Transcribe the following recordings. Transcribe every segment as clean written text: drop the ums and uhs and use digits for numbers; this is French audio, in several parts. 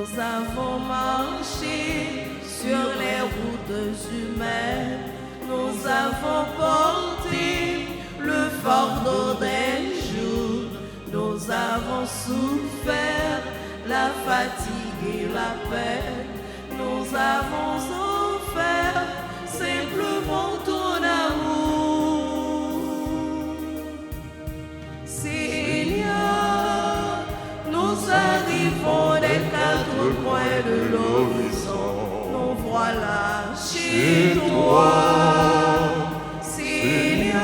Nous avons marché sur les routes humaines, nous avons porté le fardeau des jours, nous avons souffert la fatigue et la peine, nous avons offert simplement ton amour. Seigneur, nous arrivons des quatre coins de l'horizon, nous voilà chez toi. Seigneur,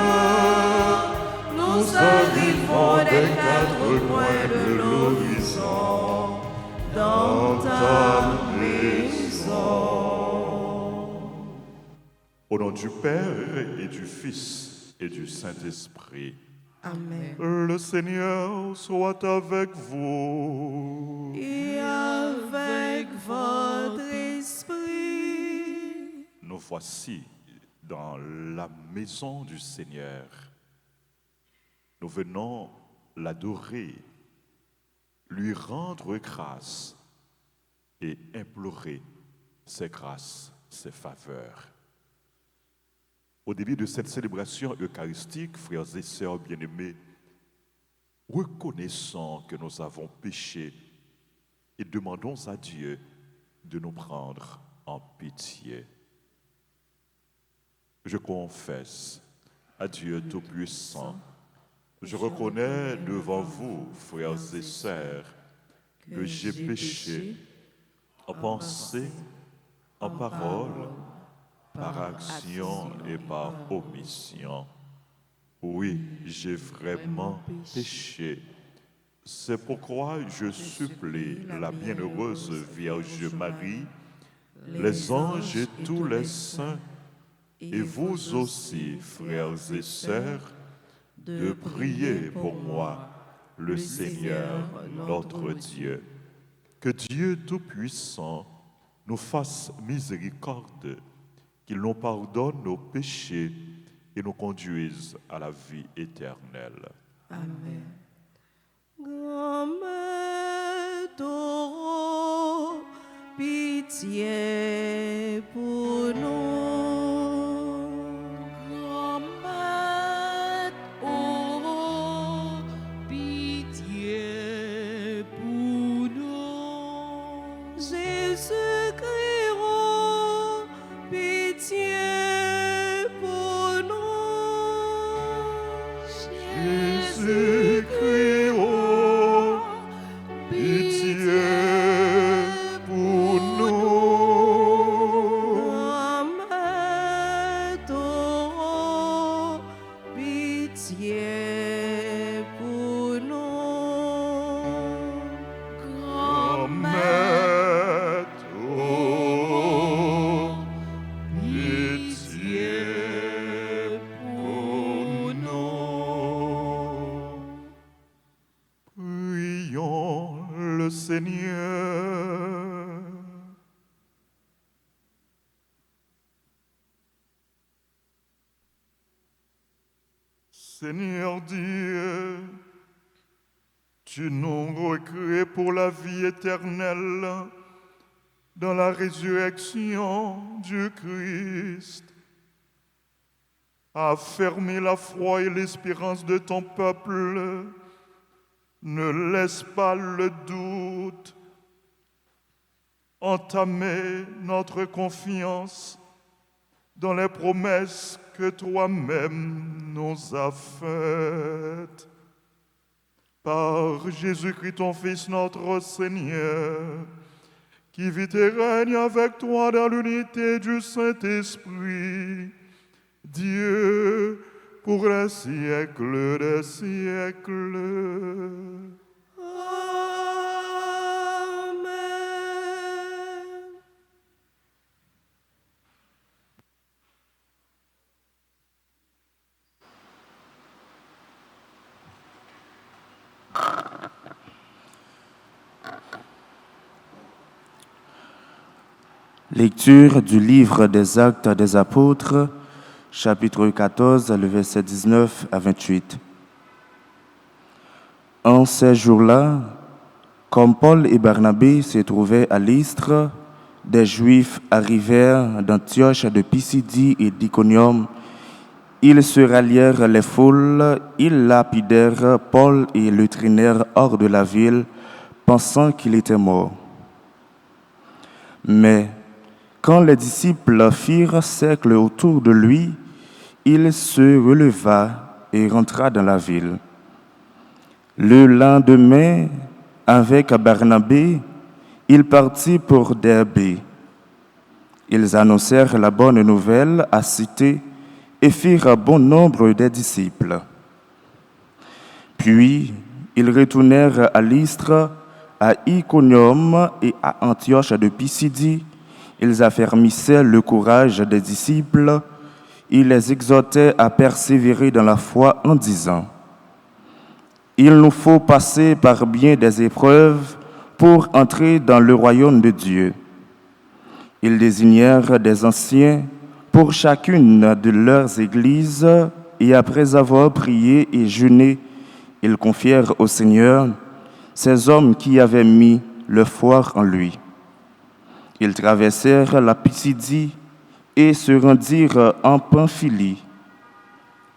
nous arrivons des quatre coins de l'horizon, dans ta maison. Au nom du Père et du Fils et du Saint-Esprit. Amen. Le Seigneur soit avec vous. Et avec votre esprit. Nous voici dans la maison du Seigneur. Nous venons l'adorer, lui rendre grâce et implorer ses grâces, ses faveurs. Au début de cette célébration eucharistique, frères et sœurs bien-aimés, reconnaissons que nous avons péché et demandons à Dieu de nous prendre en pitié. Je confesse à Dieu Tout-Puissant, je reconnais devant vous, frères et sœurs, que j'ai péché en pensée, en parole, par action et par omission. Oui, j'ai vraiment péché. C'est pourquoi je supplie la bienheureuse Vierge Marie, les anges et tous les saints, et vous aussi, frères et sœurs, de prier pour moi, le Seigneur, notre Dieu. Que Dieu Tout-Puissant nous fasse miséricorde, qu'il nous pardonne nos péchés et nous conduise à la vie éternelle. Amen. Grand-mère, t'auras pitié pour nous. Grand-mère, t'auras pitié pour nous. Jésus-Christ, oh, pitié pour nous. Jésus-Christ, oh, pitié pour nous. Grand-mère, t'auras pitié pour nous. Grand-mère, oh, pitié pour nous. Prions le Seigneur. Seigneur Dieu, tu nous recrées pour la vie éternelle dans la résurrection du Christ. Affermis la foi et l'espérance de ton peuple. Ne laisse pas le doute entamer notre confiance dans les promesses que toi-même nous as faites. Par Jésus-Christ, ton Fils, notre Seigneur, qui vit et règne avec toi dans l'unité du Saint-Esprit, Dieu, pour les siècles des siècles. Amen. Lecture du livre des Actes des Apôtres, chapitre 14, le verset 19 à 28. En ces jours-là, Comme Paul et Barnabé se trouvaient à Lystre, des Juifs arrivèrent d'Antioche, de Pisidie et d'Iconium. Ils se rallièrent les foules, ils lapidèrent Paul et le traînèrent hors de la ville, pensant qu'il était mort. Mais quand les disciples firent cercle autour de lui, il se releva et rentra dans la ville. Le lendemain, avec Barnabé, il partit pour Derbé. Ils annoncèrent la bonne nouvelle à Cité et firent bon nombre des disciples. Puis, ils retournèrent à Lystre, à Iconium et à Antioche de Pisidie. Ils affermissaient le courage des disciples. Ils les exhortaient à persévérer dans la foi en disant: il nous faut passer par bien des épreuves pour entrer dans le royaume de Dieu. Ils désignèrent des anciens pour chacune de leurs églises et après avoir prié et jeûné, ils confièrent au Seigneur ces hommes qui avaient mis leur foi en lui. Ils traversèrent la Pisidie et se rendirent en Pamphylie.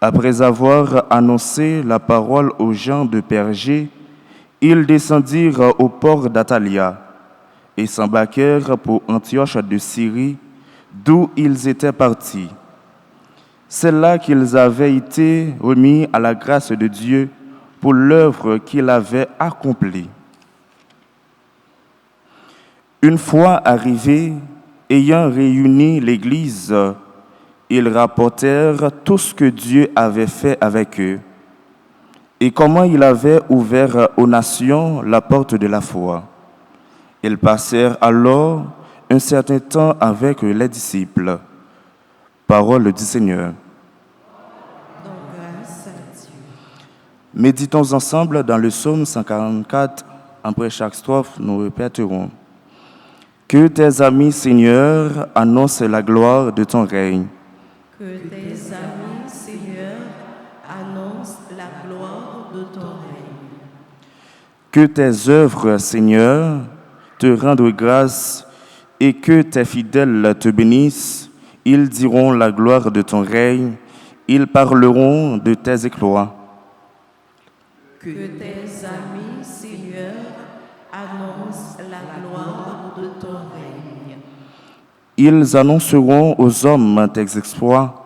Après avoir annoncé la parole aux gens de Pergé, ils descendirent au port d'Atalia et s'embarquèrent pour Antioche de Syrie, d'où ils étaient partis. C'est là qu'ils avaient été remis à la grâce de Dieu pour l'œuvre qu'il avait accomplie. Une fois arrivés, ayant réuni l'Église, ils rapportèrent tout ce que Dieu avait fait avec eux et comment il avait ouvert aux nations la porte de la foi. Ils passèrent alors un certain temps avec les disciples. Parole du Seigneur. Grâce à Dieu. Méditons ensemble dans le psaume 144. Après chaque strophe, nous répéterons: que tes amis, Seigneur, annoncent la gloire de ton règne. Que tes amis, Seigneur, annoncent la gloire de ton règne. Que tes œuvres, Seigneur, te rendent grâce et que tes fidèles te bénissent. Ils diront la gloire de ton règne, ils parleront de tes exploits. Que tes amis, Seigneur, annoncent la gloire de ton règne. Ils annonceront aux hommes tes exploits,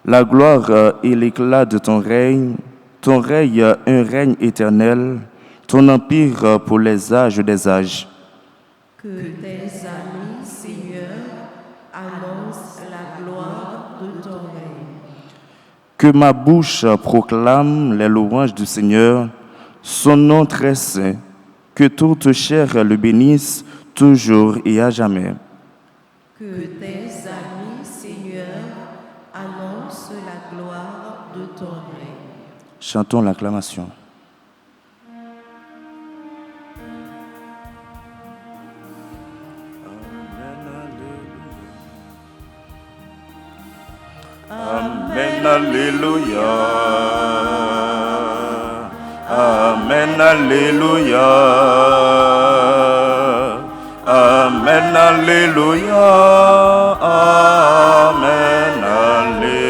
la gloire et l'éclat de ton règne un règne éternel, ton empire pour les âges des âges. Que tes amis, Seigneur, annoncent la gloire de ton règne. Que ma bouche proclame les louanges du Seigneur, son nom très saint, que toute chair le bénisse toujours et à jamais. Que tes amis, Seigneur, annoncent la gloire de ton règne. Chantons l'acclamation. Amen, alléluia. Amen, alléluia. Amen, alléluia. Amen, alléluia.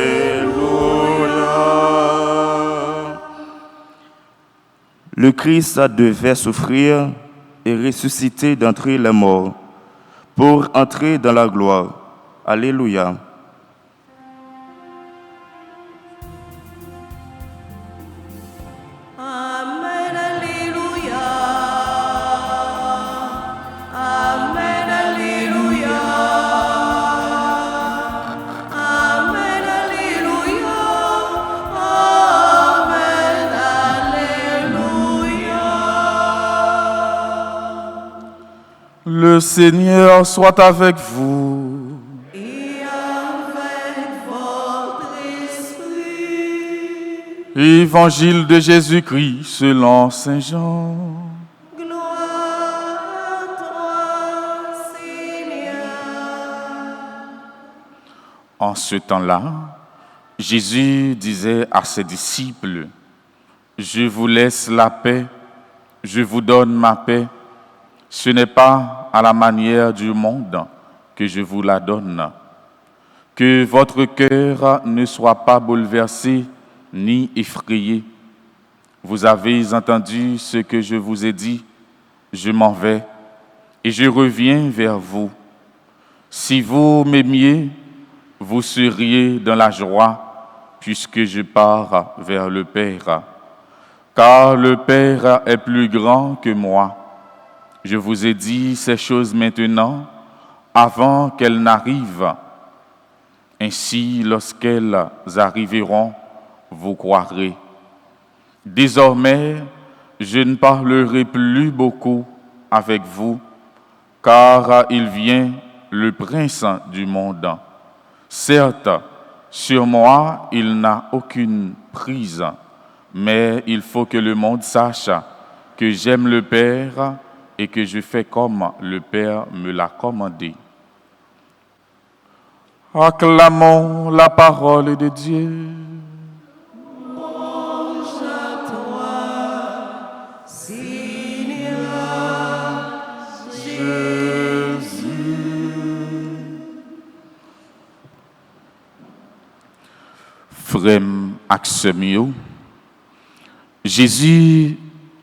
Le Christ devait souffrir et ressusciter d'entre les morts pour entrer dans la gloire. Alléluia. Amen, alléluia. Amen, alléluia. Amen, alléluia. Amen, alléluia. Le Seigneur soit avec vous. Et avec votre esprit. Évangile de Jésus-Christ selon Saint Jean. Gloire à toi, Seigneur. En ce temps-là, Jésus disait à ses disciples: je vous laisse la paix, je vous donne ma paix, Ce n'est pas à la manière du monde que je vous la donne. Que votre cœur ne soit pas bouleversé ni effrayé. Vous avez entendu ce que je vous ai dit. Je m'en vais et je reviens vers vous. Si vous m'aimiez, vous seriez dans la joie, puisque je pars vers le Père. Car le Père est plus grand que moi. Je vous ai dit ces choses maintenant, avant qu'elles n'arrivent. Ainsi, lorsqu'elles arriveront, vous croirez. Désormais, je ne parlerai plus beaucoup avec vous, car il vient le prince du monde. Certes, sur moi, il n'a aucune prise, mais il faut que le monde sache que j'aime le Père et que je fais comme le Père me l'a commandé. Acclamons la parole de Dieu. Frère Axemio, Jésus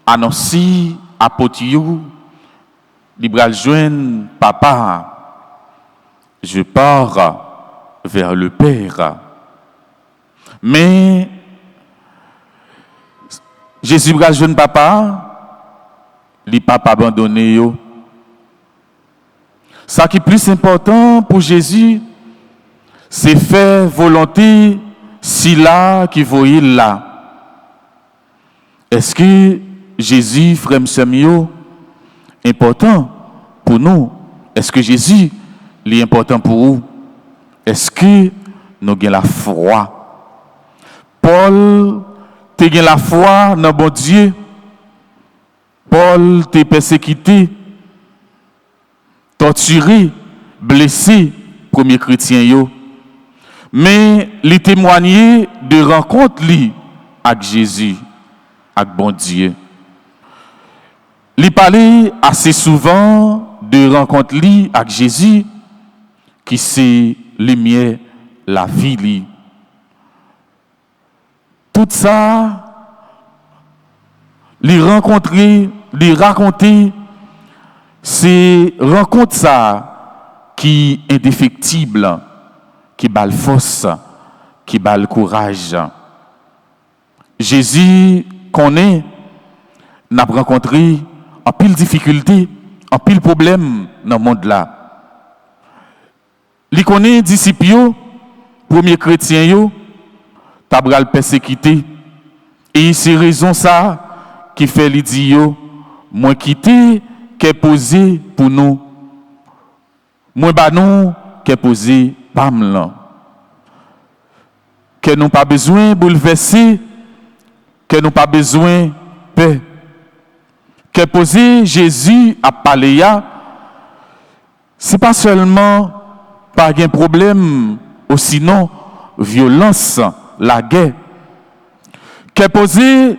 annonce à Potiou, il va joindre papa, je pars vers le Père. Mais Jésus va joindre papa, il pas abandonné. Ce qui est plus important pour Jésus, c'est faire volonté si là qui voyait là. Est-ce que Jésus, frère Samuel, est important pour nous? Est-ce que Jésus est important pour vous? Est-ce que nous avons la foi? Paul, tu as la foi dans bon Dieu. Paul, tu es persécuté, torturé, blessé, premier chrétien. Mais les témoigner de rencontre avec Jésus, avec bon Dieu. Il parlait assez souvent de rencontre avec Jésus, qui c'est lumière, la vie. Tout ça, les rencontrer, les raconter, c'est rencontre ça qui est indéfectible, qui bat le force, qui bat le courage. Jésus connaît, n'a rencontré en pile difficulté, en pile problème dans le monde là. Il connaît disciples, premier chrétien, tabral persécuté, et c'est raison ça qui fait lui dire moi quitter qu'est posé pour nous, moi ba nous qu'est posé pam que nous pas besoin bouleverser, que nous pas besoin paix, que poser Jésus à parler c'est pas seulement pas un problème ou sinon violence, la guerre, que poser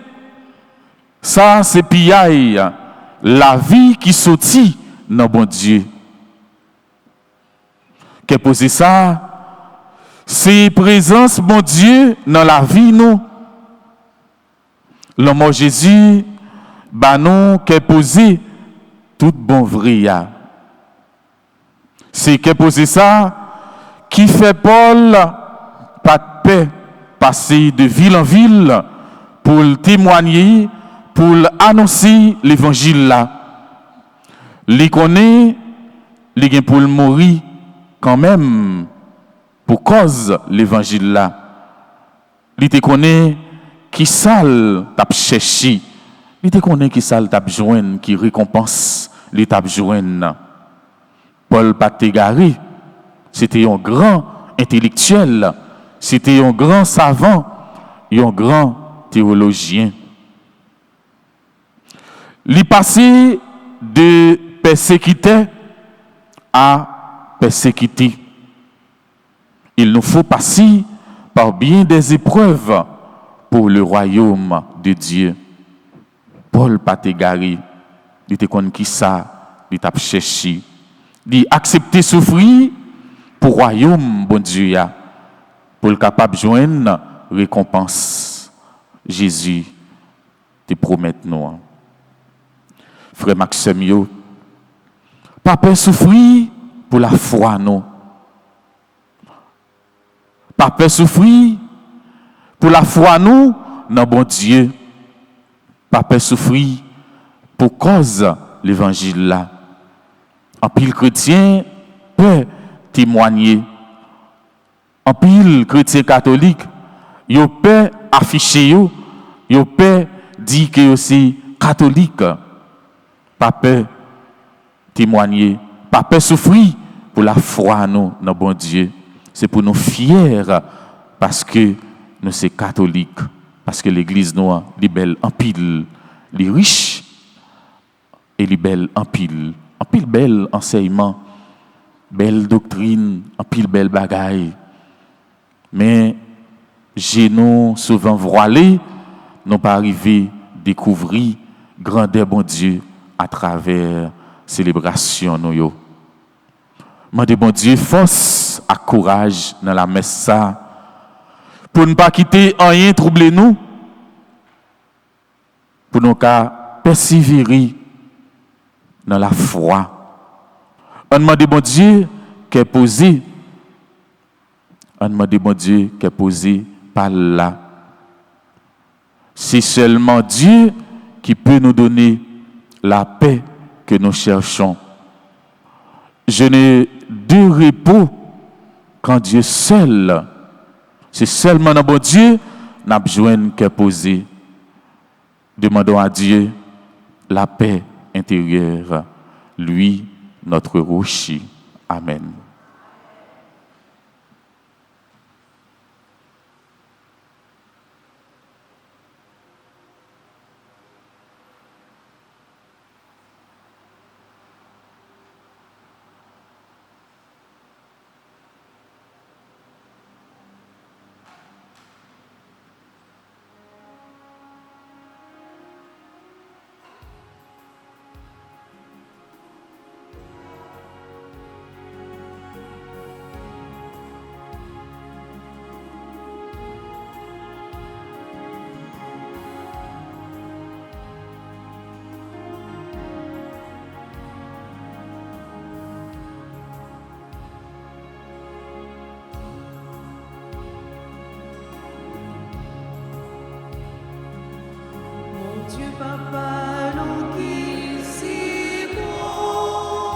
ça c'est piaille la vie qui sortit dans bon Dieu, que poser ça c'est présence bon Dieu dans la vie nous. L'homme Jésus bah nous qu'est posé tout bon vrai. C'est qu'est posé ça qui fait Paul pas de paix passer de ville en ville pour témoigner, pour annoncer l'évangile là. Il connaît, il gagne pour mourir quand même pour cause l'évangile là. Il te connaît qui sale t'a cherché. Il te connaît qui sale t'a joindre, qui récompense les t'a joindre. Paul pas t'égaré. C'était un grand intellectuel, c'était un grand savant, un grand théologien. Il passé de persécuté à persécuté. Il nous faut passer par bien des épreuves pour le royaume de Dieu. Paul pas égaré, il était comme qui ça il t'a cherché, il accepter souffrir pour le royaume, bon Dieu, pour le capable de joindre récompense. Jésus te promet nous. Frère Maxime, pas peur souffrir pour la foi, non. Pas peur souffrir pour la foi, nous, dans bon Dieu. Pas peur souffrir pour cause l'évangile là. En pile chrétien peut témoigner. En pile chrétien catholique, yo peut afficher yo peut dire que yo c'est catholique. Pas peur témoigner, pas peur souffrir pour la foi nous dans bon Dieu. C'est pour nous fiers parce que nous sommes catholiques, parce que l'église nous est belle en pile, les riches et les belles en pile bel enseignement, belle doctrine, en pile belle bagaille. Mais j'ai nous souvent voilés, nous pas arrivé découvrir grandeur bon Dieu à travers célébration nous yo. Mandez bon Dieu force à courage dans la messe ça pour ne pas quitter rien troubler nous, pour nous persévérer dans la foi. On demande bon Dieu qu'est posé. On demande bon Dieu qu'est posé par là. C'est seulement Dieu qui peut nous donner la paix que nous cherchons. Je n'ai de repos qu'en Dieu seul. C'est seulement dans bon Dieu n'a besoin qu'est posé. Demandons à Dieu la paix intérieure, lui, notre rocher. Amen. Dieu Papa, nous qui si bon,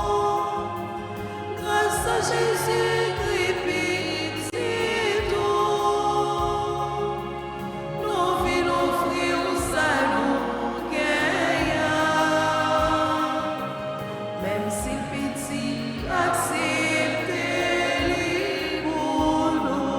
grâce à Jésus-Christ, pitié d'eau, nous venons offrir au salut gagnant, même si petit acceptez les pour nous.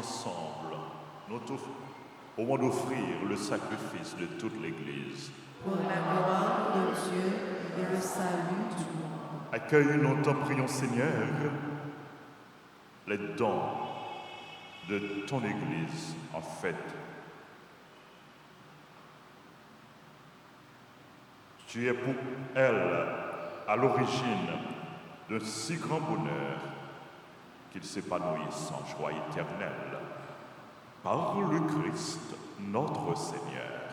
ensemble, au moment d'offrir le sacrifice de toute l'Église. Pour la gloire de Dieu et le salut du monde. Accueille-nous, t'en prions Seigneur, les dons de ton Église en fête. Tu es pour elle à l'origine d'un si grand bonheur qu'il s'épanouisse en joie éternelle. Par le Christ, notre Seigneur.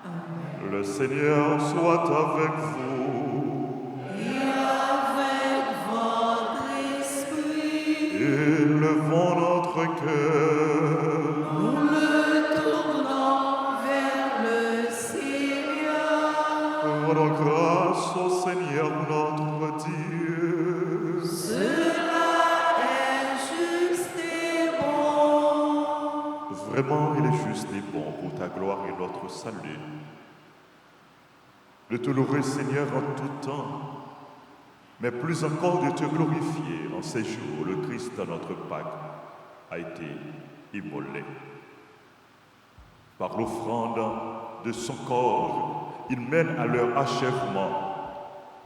Amen. Le Seigneur soit avec vous. Et avec votre esprit. Élevons notre cœur. Nous le tournons vers le Seigneur. Rendons grâce au Seigneur notre Dieu. Cela est juste et bon. Vraiment, il est juste et bon pour ta gloire et notre salut de te louer, Seigneur, en tout temps, mais plus encore de te glorifier en ces jours où le Christ, notre Pâque, a été immolé. Par l'offrande de son corps, il mène à leur achèvement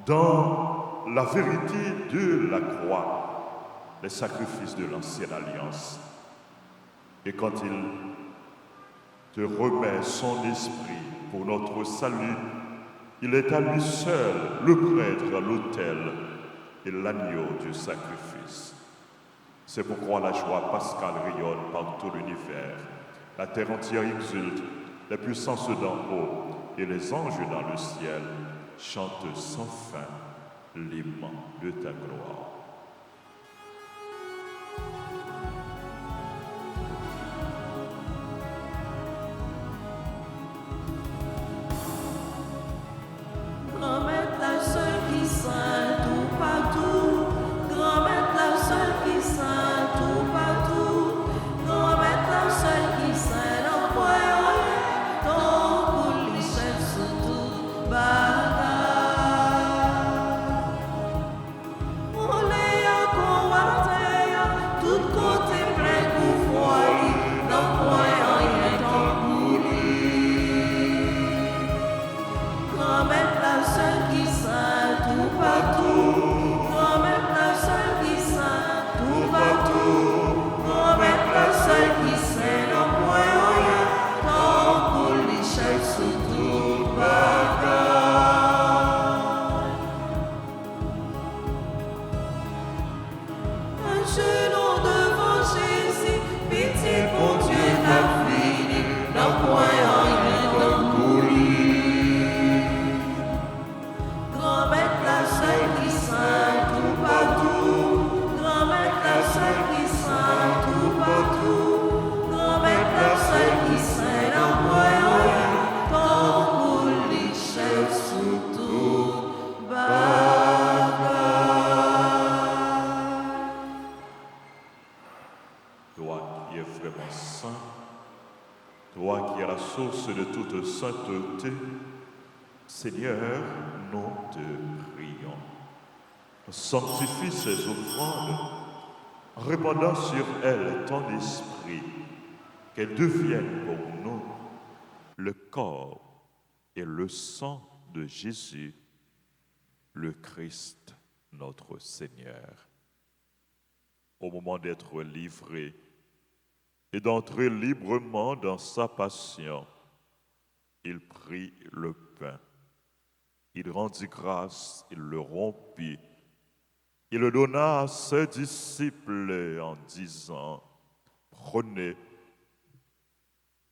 dans la vérité de la croix, les sacrifices de l'ancienne alliance. Et quand il te remet son esprit pour notre salut, il est à lui seul le prêtre à l'autel et l'agneau du sacrifice. C'est pourquoi la joie pascale rayonne par tout l'univers. La terre entière exulte, les puissances d'en haut et les anges dans le ciel chantent sans fin l'hymne de ta gloire. Sainteté, Seigneur, nous te prions. Sanctifie ces offrandes, en répandant sur elles ton esprit, qu'elles deviennent pour nous le corps et le sang de Jésus, le Christ, notre Seigneur. Au moment d'être livré et d'entrer librement dans sa passion, il prit le pain, il rendit grâce, il le rompit, il le donna à ses disciples en disant, « Prenez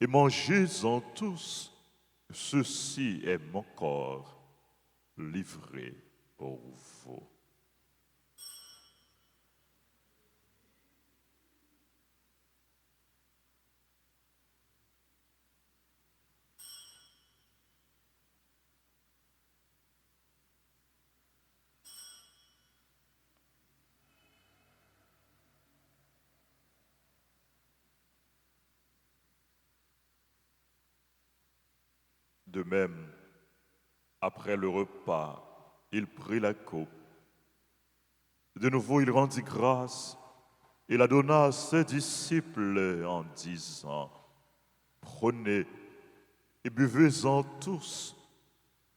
et mangez-en tous, ceci est mon corps livré pour vous. » De même, après le repas, il prit la coupe. De nouveau, il rendit grâce et la donna à ses disciples en disant, prenez et buvez-en tous,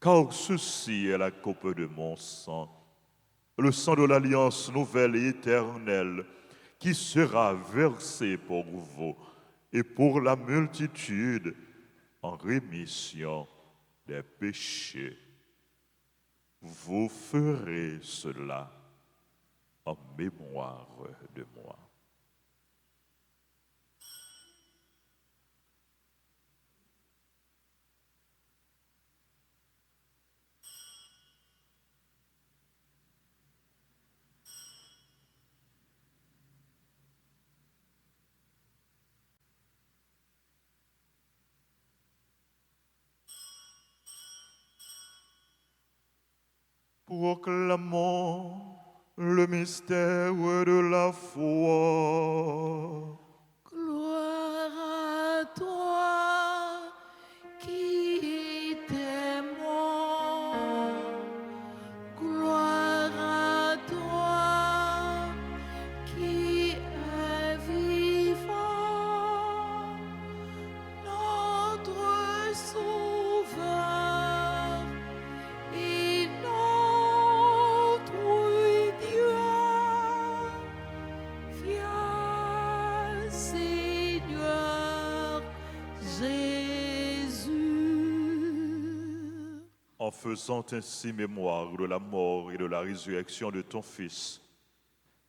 car ceci est la coupe de mon sang, le sang de l'alliance nouvelle et éternelle, qui sera versé pour vous et pour la multitude en rémission des péchés. Vous ferez cela en mémoire de moi. Proclamons le mystère de la foi. Gloire à toi qui étais mort. Gloire à toi qui est vivant. Notre Sauveur et notre Dieu. Viens, Seigneur Jésus. En faisant ainsi mémoire de la mort et de la résurrection de ton Fils,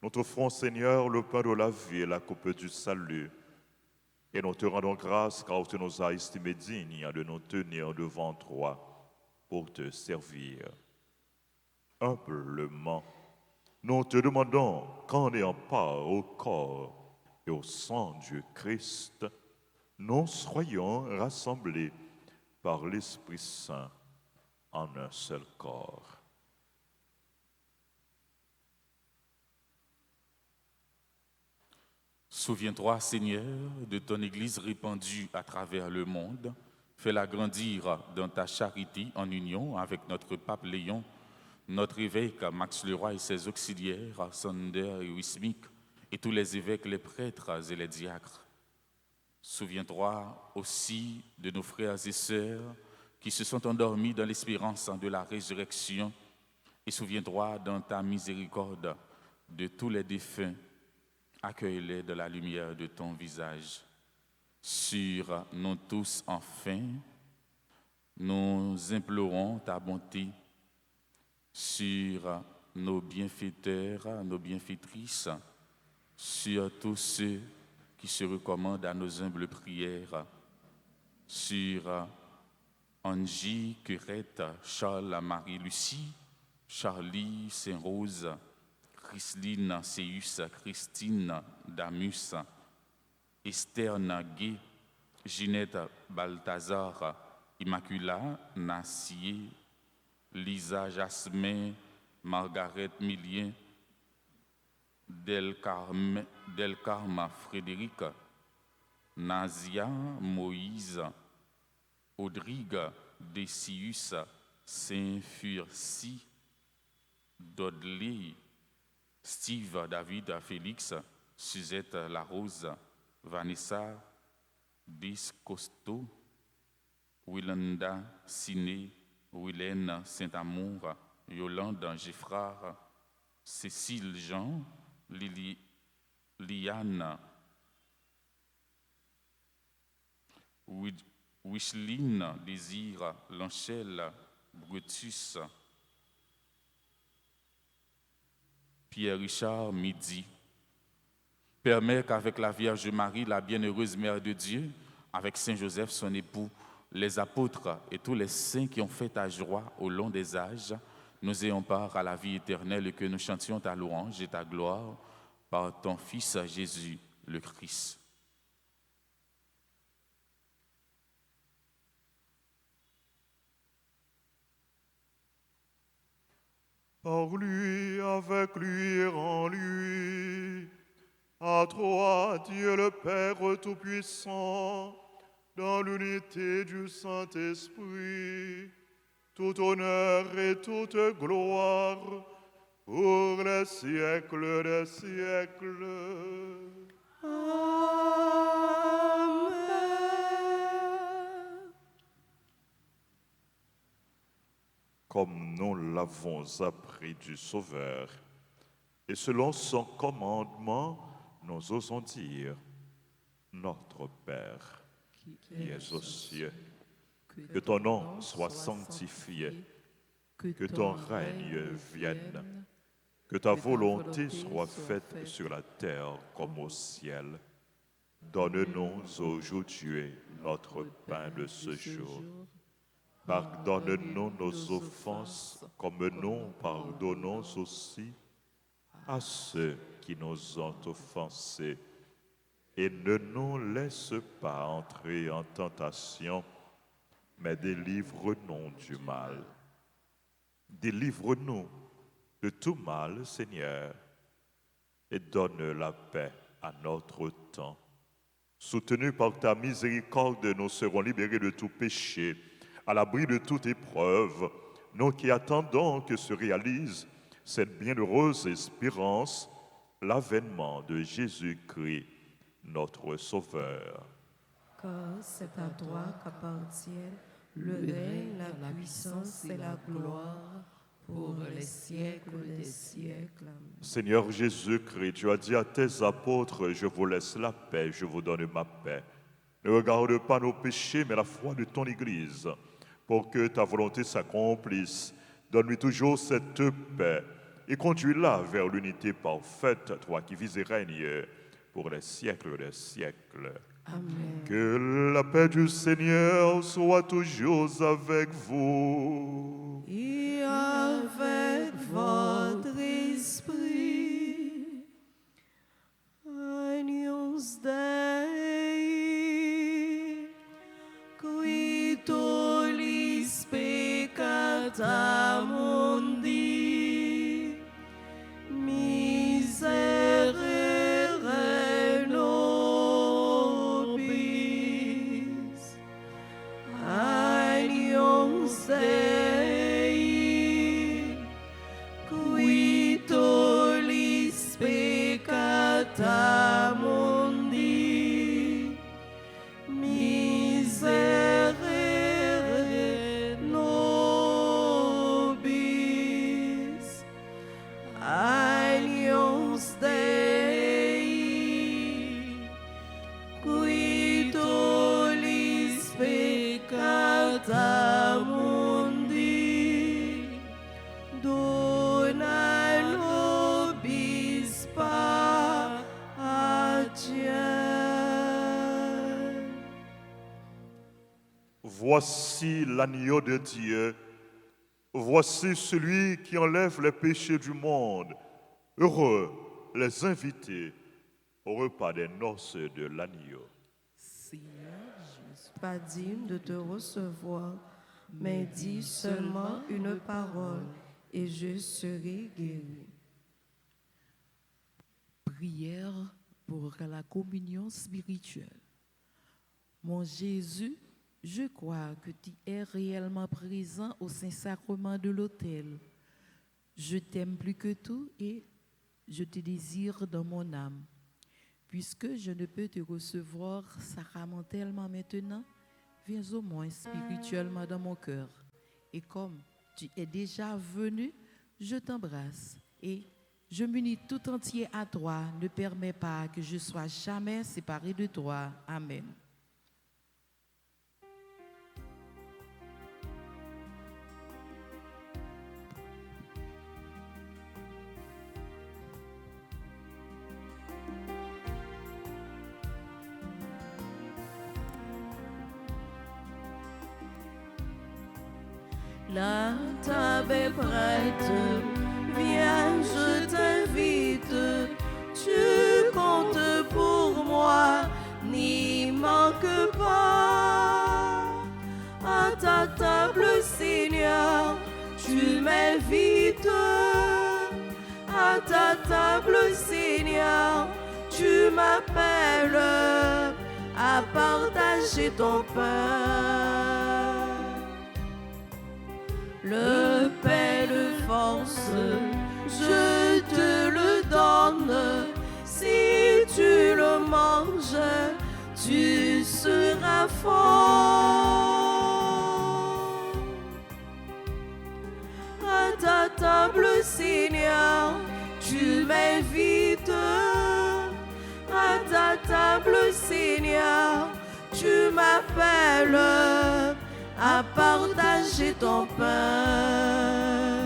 nous t'offrons, Seigneur, le pain de la vie et la coupe du salut. Et nous te rendons grâce car tu nous as estimés dignes de nous tenir devant toi pour te servir. Humblement, nous te demandons qu'en ayant part au corps et au sang du Christ, nous soyons rassemblés par l'Esprit Saint en un seul corps. Souviens-toi, Seigneur, de ton Église répandue à travers le monde. Fais-la grandir dans ta charité en union avec notre pape Léon, notre évêque Max Leroy et ses auxiliaires, Sander et Wismik, et tous les évêques, les prêtres et les diacres. Souviens-toi aussi de nos frères et sœurs qui se sont endormis dans l'espérance de la résurrection. Et souviens-toi dans ta miséricorde de tous les défunts. Accueille-les de la lumière de ton visage. Sur nous tous, enfin, nous implorons ta bonté. Sur nos bienfaiteurs, nos bienfaitrices, sur tous ceux qui se recommandent à nos humbles prières, sur Angie, Curette, Charles, Marie-Lucie, Charlie, Saint-Rose, Chrisline, Céus, Christine, Damus, Esther Nagué, Ginette Balthazar, Immacula, Nassier, Lisa Jasmin, Margaret Millien, Delcarme Frédéric, Nazia Moïse, Audrigue Decius, Saint-Furcy, Dodley, Steve David Félix, Suzette Larose, Vanessa Biscosto, Willenda Siné, Wilène Saint-Amour, Yolande Giffrard, Cécile Jean, Liane, Wicheline Désir, Lanchelle, Brutus, Pierre-Richard Midi. Permets qu'avec la Vierge Marie, la bienheureuse Mère de Dieu, avec Saint Joseph, son époux, les apôtres et tous les saints qui ont fait ta joie au long des âges, nous ayons part à la vie éternelle et que nous chantions ta louange et ta gloire par ton Fils Jésus, le Christ. Par lui, avec lui et en lui, à toi, Dieu le Père Tout-Puissant, dans l'unité du Saint-Esprit, tout honneur et toute gloire pour les siècles des siècles. Amen. Comme nous l'avons appris du Sauveur, et selon son commandement, nous osons dire, Notre Père, qui es aux cieux, que ton nom soit sanctifié, que ton règne vienne, que ta volonté soit faite sur la terre comme au ciel. Donne-nous aujourd'hui notre pain de ce jour. Pardonne-nous nos offenses comme nous pardonnons aussi à ceux qui nous ont offensés. Et ne nous laisse pas entrer en tentation, mais délivre-nous du mal. Délivre-nous de tout mal, Seigneur, et donne la paix à notre temps. Soutenus par ta miséricorde, nous serons libérés de tout péché, à l'abri de toute épreuve, nous qui attendons que se réalise cette bienheureuse espérance, l'avènement de Jésus-Christ, notre Sauveur. Car c'est à toi qu'appartiennent le règne, la puissance et la gloire pour les siècles des siècles. Amen. Seigneur Jésus-Christ, tu as dit à tes apôtres, je vous laisse la paix, je vous donne ma paix. Ne regarde pas nos péchés, mais la foi de ton Église, pour que ta volonté s'accomplisse. Donne-lui toujours cette paix et conduis-la vers l'unité parfaite, toi qui vis et règnes pour les siècles des siècles. Amen. Que la paix du Seigneur soit toujours avec vous. Et avec votre esprit, Agnus Dei, qui tollis peccata mundi, miserere nobis, Agnus Dei, qui tollis peccata mundi, miserere nobis, Agnus Dei, qui tollis peccata mundi, dona nobis patiam. Voici l'agneau de Dieu. Voici celui qui enlève les péchés du monde. Heureux les invités au repas des noces de l'agneau. Seigneur, je ne suis pas digne de te recevoir, mais dis seulement une parole et je serai guéri. Prière pour la communion spirituelle. Mon Jésus, je crois que tu es réellement présent au Saint-Sacrement de l'autel. Je t'aime plus que tout et je te désire dans mon âme. Puisque je ne peux te recevoir sacramentellement maintenant, viens au moins spirituellement dans mon cœur. Et comme tu es déjà venu, je t'embrasse et je m'unis tout entier à toi. Ne permets pas que je sois jamais séparé de toi. Amen. La table est prête, viens, je t'invite. Tu comptes pour moi, n'y manque pas. À ta table, Seigneur, tu m'invites. À ta table, Seigneur, tu m'appelles à partager ton pain. Le pain de force, je te le donne. Si tu le manges, tu seras fort. À ta table, Seigneur, tu m'invites. À ta table, Seigneur, tu m'appelles à partager ton pain.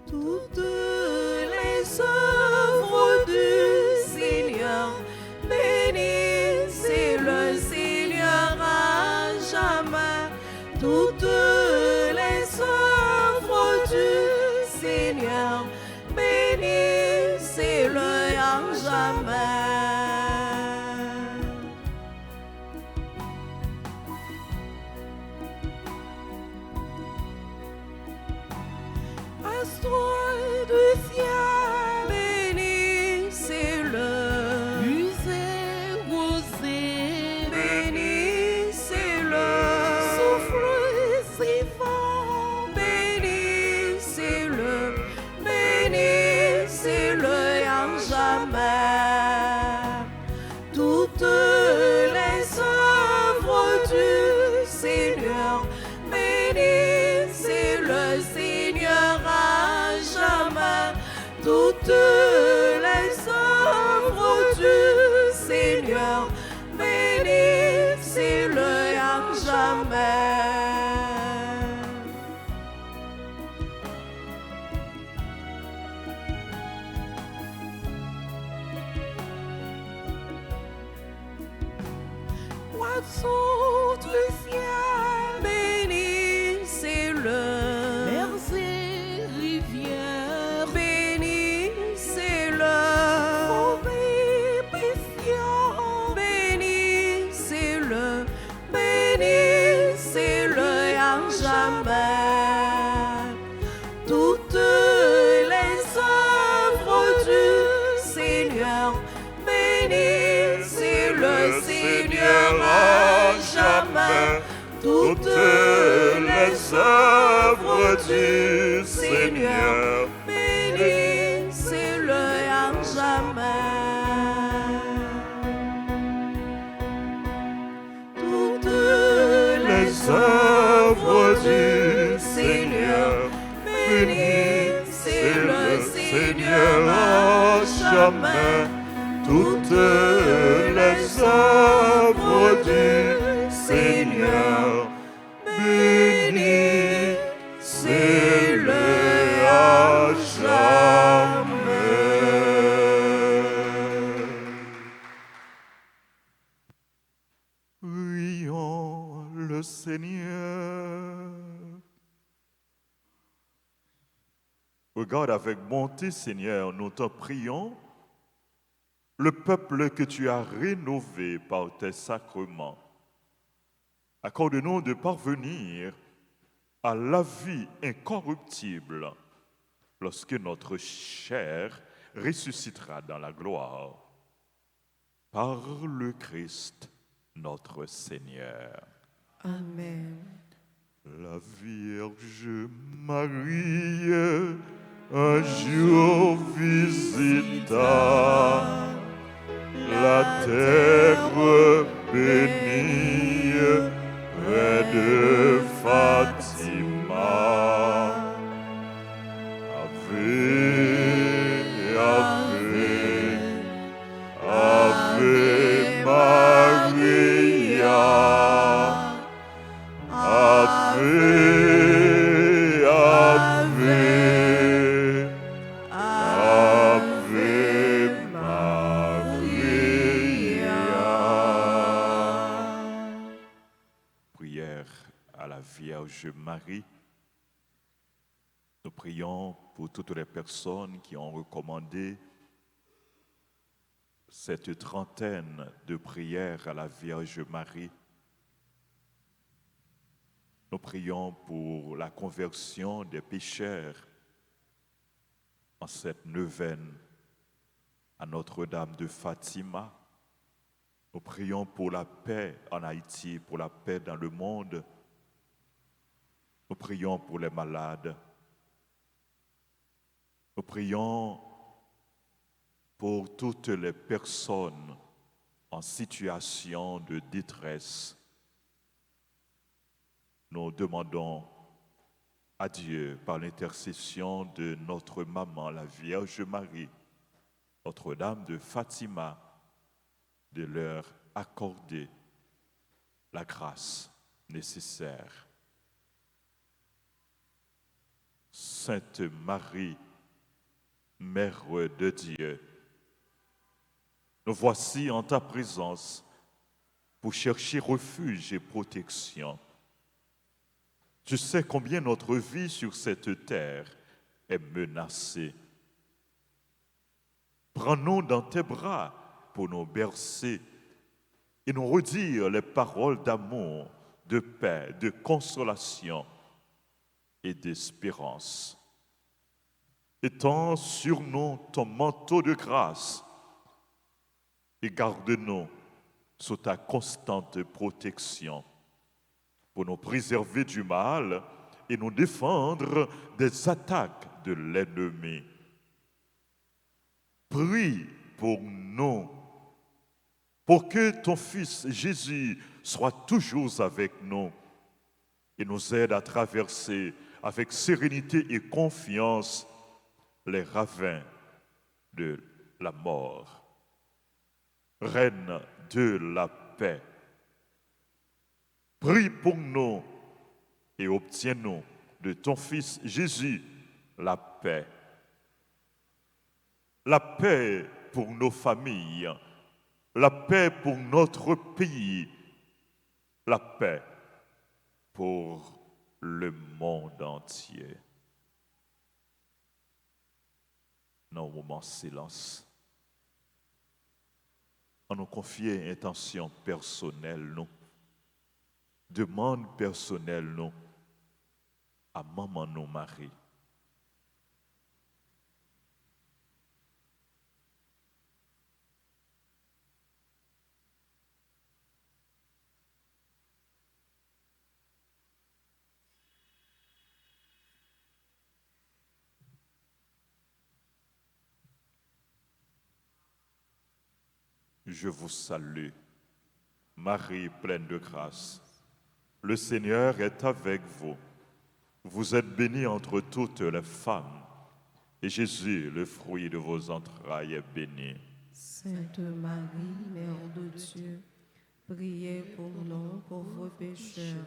Toutes les œuvres du Seigneur, bénissez le Seigneur à jamais. Toutes les œuvres du Seigneur, bénissez-le à jamais. Astre du ciel, bénissez-le. Usez, osez, Bénissez-le. Souffle si fort, bénissez-le. Bénissez-le à jamais. Toutes les œuvres du Seigneur, bénissez le Seigneur à jamais. Toutes les œuvres du Seigneur, bénissez-le à jamais. Oiseaux du ciel, bénissez-le. mers et rivières, Bénissez-le. Mauvais patient, bénissez-le. Bénissez-le à jamais. Toutes les œuvres du Seigneur, bénissez le Seigneur à jamais. Toutes les œuvres du Seigneur, bénissez-le à jamais. Toutes les œuvres du Seigneur, bénissez le Seigneur à jamais. Toutes les œuvres du Seigneur, bénissez-le à jamais. Prions le Seigneur. Regarde avec bonté, Seigneur, nous te prions, le peuple que tu as rénové par tes sacrements. Accorde-nous de parvenir à la vie incorruptible lorsque notre chair ressuscitera dans la gloire. Par le Christ, notre Seigneur. Amen. La Vierge Marie, un jour visita la terre bénie près de Fatima. Ave, Ave, Ave Maria. Ave, Ave, Ave Maria. Prière à la Vierge Marie. Nous prions pour toutes les personnes qui ont recommandé cette trentaine de prières à la Vierge Marie. Nous prions pour la conversion des pécheurs en cette neuvaine à Notre-Dame de Fatima. Nous prions pour la paix en Haïti, pour la paix dans le monde. Nous prions pour les malades. Nous prions pour toutes les personnes en situation de détresse. Nous demandons à Dieu, par l'intercession de notre maman, la Vierge Marie, Notre-Dame de Fatima, de leur accorder la grâce nécessaire. Sainte Marie, Mère de Dieu, nous voici en ta présence pour chercher refuge et protection. Je sais combien notre vie sur cette terre est menacée. Prends-nous dans tes bras pour nous bercer et nous redire les paroles d'amour, de paix, de consolation et d'espérance. Étends sur nous ton manteau de grâce et garde-nous sous ta constante protection pour nous préserver du mal et nous défendre des attaques de l'ennemi. Prie pour nous, pour que ton Fils Jésus soit toujours avec nous et nous aide à traverser avec sérénité et confiance les ravins de la mort. Reine de la paix, prie pour nous et obtiens-nous de ton Fils Jésus la paix. La paix pour nos familles, la paix pour notre pays, la paix pour le monde entier. Dans un moment de silence, on nous confie intention personnelle, nous, demande personnelle, nous, à maman, nous, Marie. Je vous salue, Marie pleine de grâce. Le Seigneur est avec vous. Vous êtes bénie entre toutes les femmes, et Jésus, le fruit de vos entrailles, est béni. Sainte Marie, Mère de Dieu, priez pour nous pauvres pécheurs,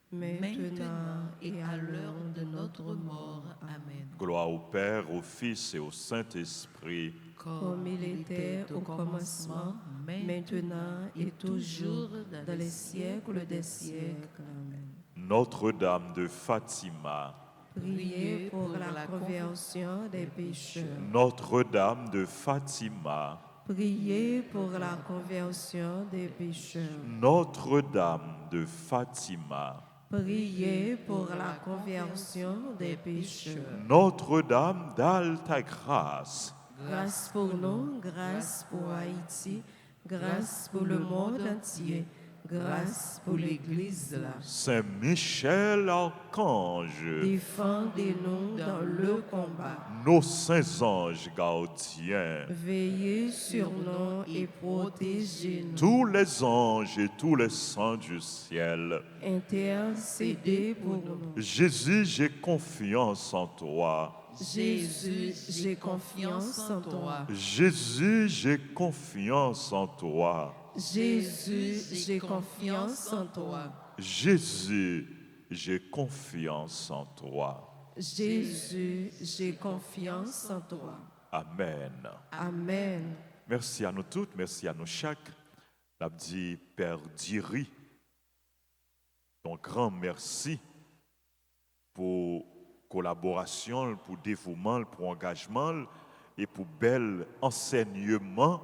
maintenant et à l'heure de notre mort. Amen. Gloire au Père, au Fils et au Saint-Esprit. Comme il était au commencement, maintenant et toujours, dans les siècles des siècles. Amen. Notre-Dame de Fatima. Priez pour la conversion des pécheurs. Notre-Dame de Fatima. Priez pour la conversion des pécheurs. Notre-Dame de Fatima. Priez pour la conversion des pécheurs. Notre-Dame d'Alta Grâce. Grâce pour nous, grâce pour Haïti, grâce pour le monde entier, grâce pour l'Église là. Saint Michel Archange, Défendez-nous dans le combat. nos saints anges gardiens, Veillez sur nous et protégez-nous. tous les anges et tous les saints du ciel. Intercédez pour nous. Jésus, j'ai confiance en toi. Jésus, j'ai confiance en toi. Jésus, j'ai confiance en toi. Jésus, j'ai confiance en toi. Jésus, j'ai confiance en toi. Jésus, j'ai confiance en toi. Amen. Amen. Merci à nous toutes, merci à nous chaque. N'a dit Père Diri, ton grand merci pour collaboration, pour dévouement, pour engagement et pour bel enseignement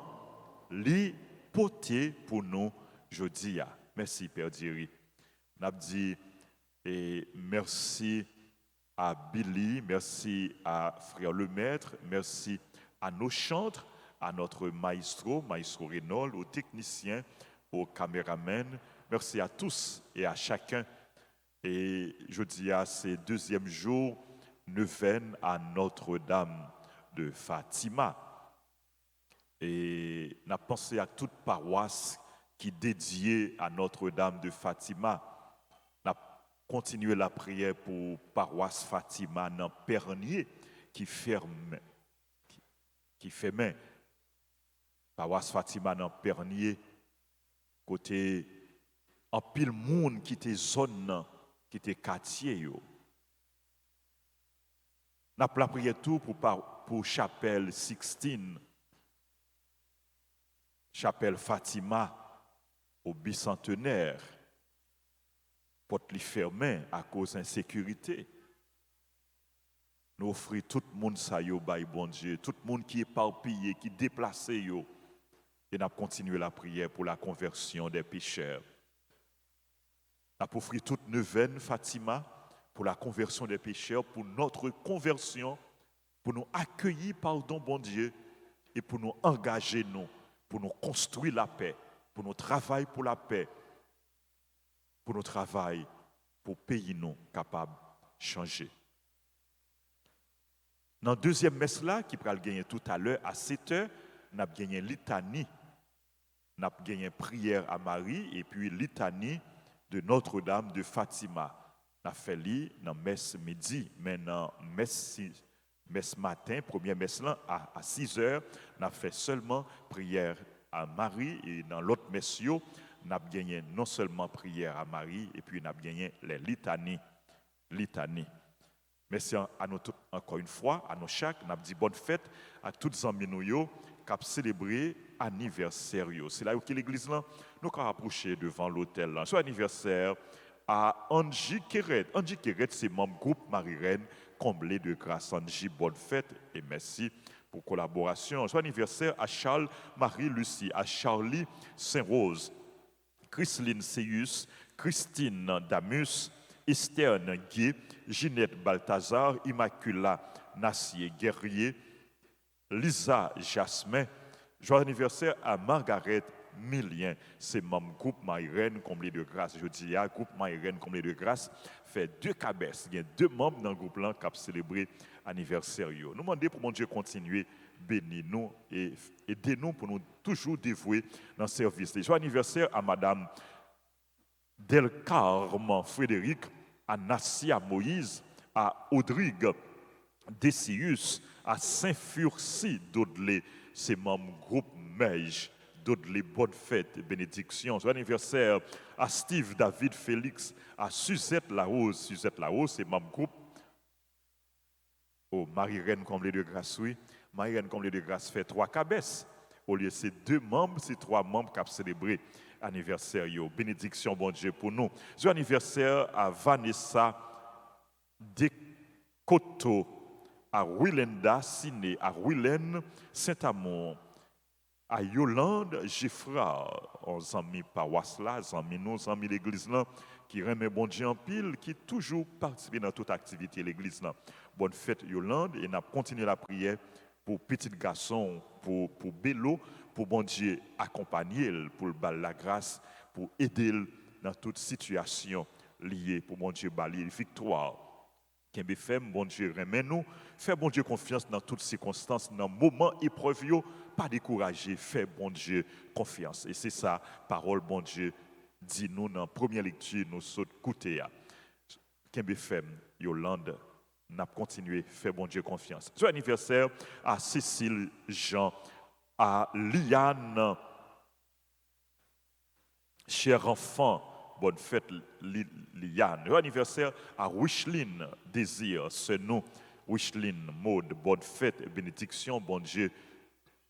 li porté pour nous jeudi. Merci Père Diri. N'a dit et merci à Billy, merci à Frère Lemaître, merci à nos chantres, à notre maestro Renaud, aux techniciens, aux caméramens. Merci à tous et à chacun. Et je dis à ces deuxième jour, neuvaine à Notre-Dame de Fatima. Et n'a pensé à toute paroisse qui dédiée à Notre-Dame de Fatima. N'a continué la prière pour paroisse Fatima dans Pernier qui ferme, qui fait main. Paroisse Fatima dans Pernier, côté en pile monde qui était zone, qui était quartier yo. N'a la prière tout pour chapelle Sixtine, chapelle Fatima au bicentenaire, porte li fermé à cause d'insécurité. Nous offrons tout le monde ça yo bay bon Dieu, tout le monde qui est éparpillé, qui est déplacé yo. Et nous continué la prière pour la conversion des pécheurs. Nous avons offert toute neuvaine Fatima pour la conversion des pécheurs, pour notre conversion, pour nous accueillir pardon bon Dieu et pour nous engager nous, pour nous construire la paix, pour nous travailler pour la paix, pour nous travailler pour pays nous capables de changer. Dans la deuxième messe là, qui va gagner tout à l'heure à 7h, nous avons gagné litanie, nous avons gagné prière à Marie et puis litanie de Notre-Dame de Fatima. Nous avons fait li dans messe midi, mais dans messe matin, première messe là, à 6h, nous avons fait seulement prière à Marie et dans l'autre messe, nous avons gagné non seulement prière à Marie et puis nous avons gagné les litanies. Merci à nous tous, encore une fois, à nous chaque, nous avons dit bonne fête à toutes les amis nous qui ont célébré anniversaire. C'est là où l'église là, nous avons approché devant l'hôtel. C'est anniversaire à Angie Kéret. Angie Kéret, c'est membre groupe Marie-Reine, comblé de grâce. Angie, bonne fête et merci pour collaboration. C'est anniversaire à Charles Marie-Lucie, à Charlie Saint-Rose, Chrisline Seyus, Christine Damus, Esther Gué, Ginette Balthazar, Immacula Nassier Guerrier, Lisa Jasmin. Joyeux anniversaire à Margaret Millien. C'est mon groupe Maïren comblé de grâce. Je dis à groupe Maïren comblé de grâce fait 2 cabesses. Il y a 2 membres dans le groupe là qui ont célébré l'anniversaire. Nous demandons pour mon Dieu continuer bénir nous et aider nous pour nous toujours dévouer dans le service. Joyeux anniversaire à Madame Del Carme Frédéric, à Nassia Moïse, à Audrigue Decius, à Saint-Furcy d'Audelé, c'est mon groupe Meige d'Audelé, bonne fête, bénédiction. Joyeux anniversaire à Steve David Félix, à Suzette Larose. Suzette Larose, c'est mon groupe. Oh, Marie-Reine comblée de grâce, oui. Marie-Reine comblée de grâce fait 3 cabesses. Au lieu de ces 2 membres, c'est 3 membres qui ont célébré anniversaire. Bénédiction, bon Dieu, pour nous. Joyeux anniversaire à Vanessa Decoto, à Willenda Siné, à Willen Saint-Amour, à Yolande Giffra, aux amis paroisse là, amis nous, amis l'église là, qui remet bon Dieu en pile, qui toujours participe dans toute activité de l'église là. Bonne fête Yolande, et nous continuons la prière pour petit garçon, pour Bélo, pour bon Dieu accompagner, pour le bal la grâce, pour aider dans toute situation liée pour bon Dieu bali victoire. Kembe fait bon Dieu remet nous, fait bon Dieu confiance dans toutes circonstances, dans moment épreuve yo, pas décourager, fait bon Dieu confiance. Et c'est ça parole bon Dieu dit nous dans première lecture nous saute côté ya. Kembe fait Yolande n'a continué faire bon Dieu confiance. Joyeux anniversaire à Cécile Jean, à Liane, cher enfant, bonne fête Liane. Joyeux anniversaire à Wicheline Désir, c'est nous, Wicheline Maud, bonne fête et bénédiction, bon Dieu,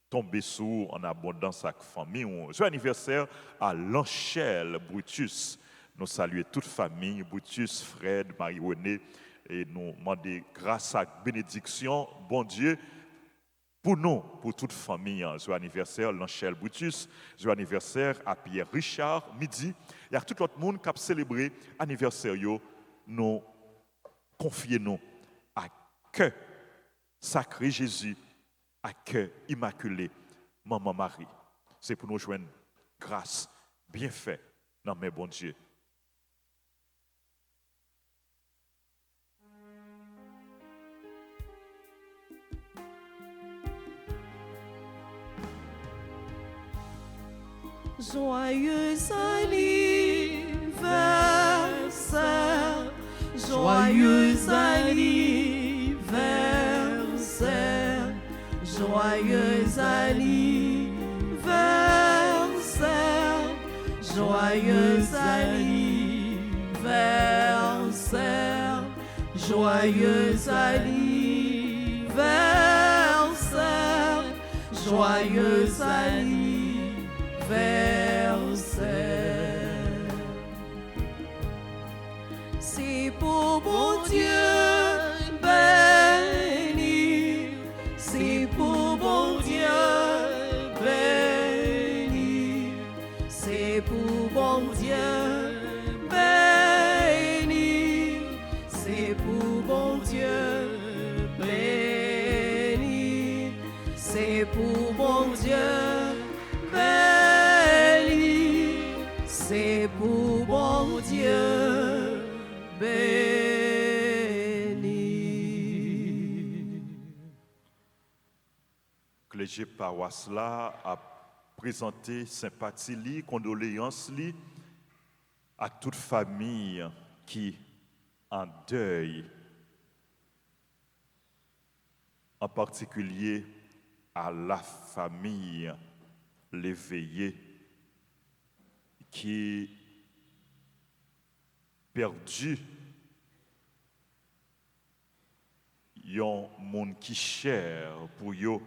tomber sous en abondance avec famille. Joyeux anniversaire à Lanchelle Brutus. Nous saluons toute famille, Brutus, Fred, Marie-Renée, et nous demandons grâce à bénédiction, bon Dieu, pour nous, pour toute famille. Joyeux anniversaire, Lanchelle Brutus. Joyeux anniversaire à Pierre Richard, midi. Et à tout l'autre monde qui a célébré l'anniversaire, nous confions-nous à cœur sacré Jésus, à cœur immaculé, Maman Marie. C'est pour nous joindre grâce, bienfait dans mes bons Dieu. Joyeux anniversaire, joyeux anniversaire, joyeux anniversaire, joyeux anniversaire, joyeux anniversaire, joyeux anniversaire. C'est pour bon Dieu béni, c'est pour bon Dieu béni, c'est pour bon Dieu béni, c'est pour bon Dieu béni, c'est pour bon Dieu béni, c'est pour bon Dieu béni. Clergé paroisse là a présenté sympathie li, condoléances li à toute famille qui en deuil, en particulier à la famille l'éveillé qui perdu yon monde qui cher pour yo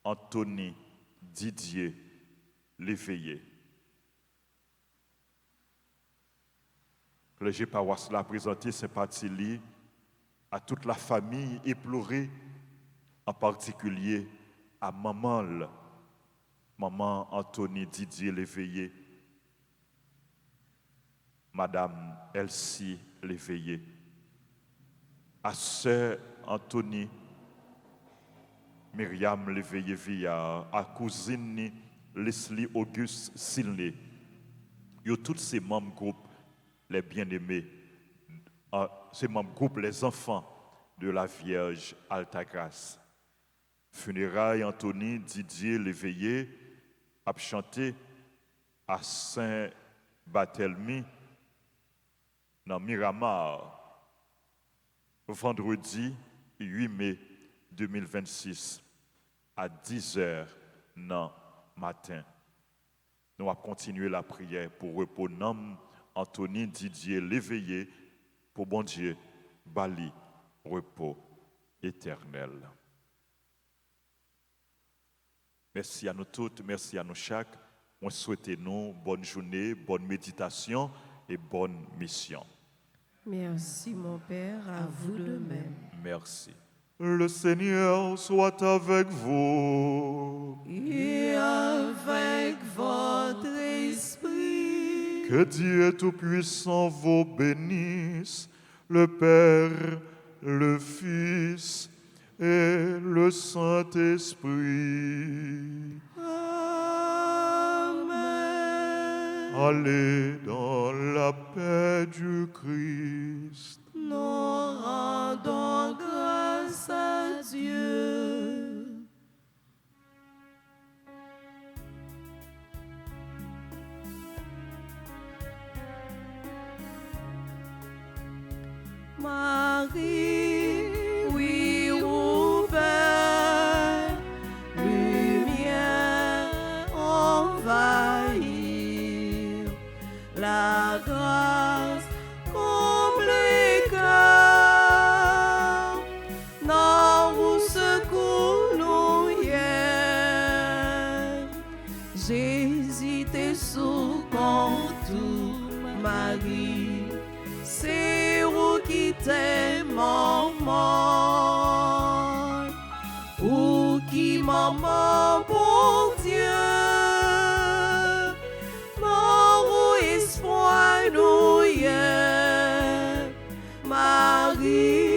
Anthony Didier l'éveillé. Le G paroisse l'a présenté sympathie à toute la famille éplorée, en particulier à maman Anthony Didier l'éveillé, Madame Elsie l'éveillé, à sœur Anthony Myriam l'éveillé Villard, à cousine Leslie Auguste Silné, yo tous ces membres groupes les bien-aimés, ces membres groupes les enfants de la Vierge Altagrace. Funérailles Anthony Didier l'éveillé a chanté à Saint-Barthélemy dans Miramar vendredi 8 mai 2026 à 10h dans matin. Nous allons continuer la prière pour repos nom Anthony Didier l'éveillé pour bon Dieu bali repos éternel. Merci à nous toutes, merci à nous chaque. On souhaite nous bonne journée, bonne méditation et bonne mission. Merci mon Père, à vous de même. Merci. Le Seigneur soit avec vous. Et avec votre esprit. Que Dieu Tout-Puissant vous bénisse, le Père, le Fils et le Saint-Esprit. Amen. Allez dans la paix du Christ. Nous rendons grâce à Dieu. Marie, oui, ouvert, lumière envahir, la grâce comble les cœurs, dans vous secours nous hier. J'hésitais sous contour, Marie, c'est vous qui t'aime mort, ou qui maman pour Dieu, mort ou espoir nous y est, Marie.